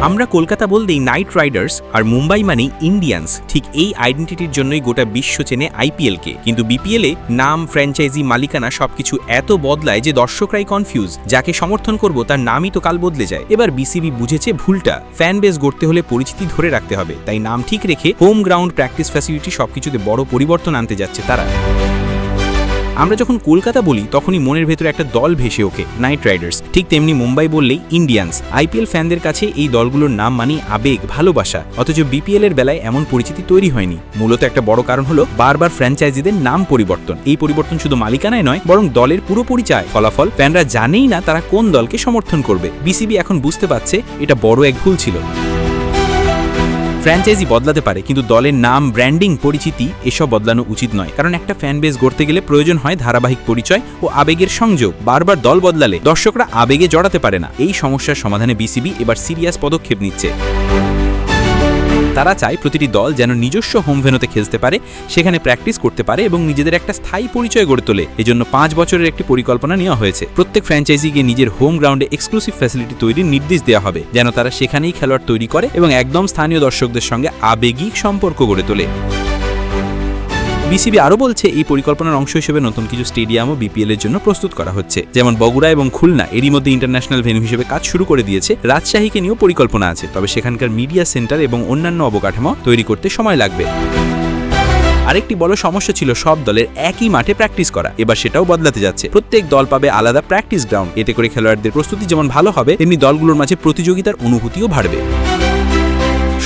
আমরা কলকাতা বলতেই night Riders আর মুম্বাই মানেই ইন্ডিয়ান্স, ঠিক এই আইডেন্টিটির জন্যই গোটা বিশ্ব চেনে আইপিএলকে। কিন্তু বিপিএলে নাম, ফ্র্যাঞ্চাইজি, মালিকানা সবকিছু এত বদলায় যে দর্শকরাই কনফিউজ। যাকে সমর্থন করব তার নামই তো কাল বদলে যায়। এবার বিসিবি বুঝেছে ভুলটা। ফ্যান বেস গড়তে হলে পরিচিতি ধরে রাখতে হবে, তাই নাম ঠিক রেখে হোম গ্রাউন্ড, প্র্যাকটিস ফ্যাসিলিটি সবকিছুতে বড় পরিবর্তন আনতে যাচ্ছে তারা। আমরা যখন কলকাতা বলি তখনই মনের ভেতরে একটা দল ভেসে ওঠে, নাইট রাইডার্স। ঠিক তেমনি মুম্বাই বললেই ইন্ডিয়ান্স। আইপিএল ফ্যানদের কাছে এই দলগুলোর নাম মানেই আবেগ, ভালোবাসা। অথচ বিপিএল এর বেলায় এমন পরিচিতি তৈরি হয়নি। মূলত একটা বড় কারণ হলো বারবার ফ্র্যাঞ্চাইজিদের নাম পরিবর্তন। এই পরিবর্তন শুধু মালিকানায় নয়, বরং দলের পুরো পরিচয়। ফলাফল, ফ্যানরা জানেই না তারা কোন দলকে সমর্থন করবে। বিসিবি এখন বুঝতে পারছে এটা বড় এক ভুল ছিল। ফ্র্যাঞ্চাইজি বদলাতে পারে, কিন্তু দলের নাম, ব্র্যান্ডিং, পরিচিতি এসব বদলানো উচিত নয়। কারণ একটা ফ্যান বেস গড়তে গেলে প্রয়োজন হয় ধারাবাহিক পরিচয় ও আবেগের সংযোগ। বারবার দল বদলালে দর্শকরা আবেগে জড়াতে পারে না। এই সমস্যার সমাধানে বিসিবি এবার সিরিয়াস পদক্ষেপ নিচ্ছে। তারা চায় প্রতিটি দল যেন নিজস্ব হোম ভেন্যুতে খেলতে পারে, সেখানে প্র্যাকটিস করতে পারে এবং নিজেদের একটা স্থায়ী পরিচয় গড়ে তোলে। এজন্য 5 বছরের একটি পরিকল্পনা নেওয়া হয়েছে। প্রত্যেক ফ্র্যাঞ্চাইজিকে নিজের হোম গ্রাউন্ডে এক্সক্লুসিভ ফ্যাসিলিটি তৈরির নির্দেশ দেওয়া হবে, যেন তারা সেখানেই খেলোয়াড় তৈরি করে এবং একদম স্থানীয় দর্শকদের সঙ্গে আবেগিক সম্পর্ক গড়ে তোলে। বিসিবি আরও বলছে এই পরিকল্পনার অংশ হিসেবে নতুন কিছু স্টেডিয়ামও বিপিএল এর জন্য প্রস্তুত করা হচ্ছে। যেমন বগুড়া এবং খুলনা এরই মধ্যে ইন্টারন্যাশনাল ভেন্যু হিসেবে কাজ শুরু করে দিয়েছে। রাজশাহীকে নিয়েও পরিকল্পনা আছে, তবে সেখানকার মিডিয়া সেন্টার এবং অন্যান্য অবকাঠামো তৈরি করতে সময় লাগবে। আরেকটি বড় সমস্যা ছিল সব দলের একই মাঠে প্র্যাকটিস করা। এবার সেটাও বদলাতে যাচ্ছে। প্রত্যেক দল পাবে আলাদা প্র্যাকটিস গ্রাউন্ড। এতে করে খেলোয়াড়দের প্রস্তুতি যেমন ভালো হবে, তেমনি দলগুলোর মাঝে প্রতিযোগিতার অনুভূতিও বাড়বে।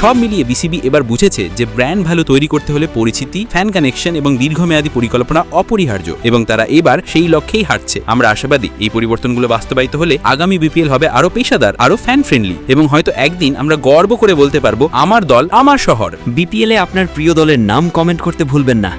সব মিলিয়ে বিসিবি এবার বুঝেছে যে ব্র্যান্ড ভ্যালু তৈরি করতে হলে পরিচিতি, ফ্যান কানেকশন এবং দীর্ঘমেয়াদী পরিকল্পনা অপরিহার্য, এবং তারা এবার সেই লক্ষ্যেই হাঁটছে। আমরা আশাবাদী এই পরিবর্তনগুলো বাস্তবায়িত হলে আগামী বিপিএল হবে আরো পেশাদার, আরো ফ্যান ফ্রেন্ডলি, এবং হয়তো একদিন আমরা গর্ব করে বলতে পারবো আমার দল, আমার শহর। বিপিএলে আপনার প্রিয় দলের নাম কমেন্ট করতে ভুলবেন না।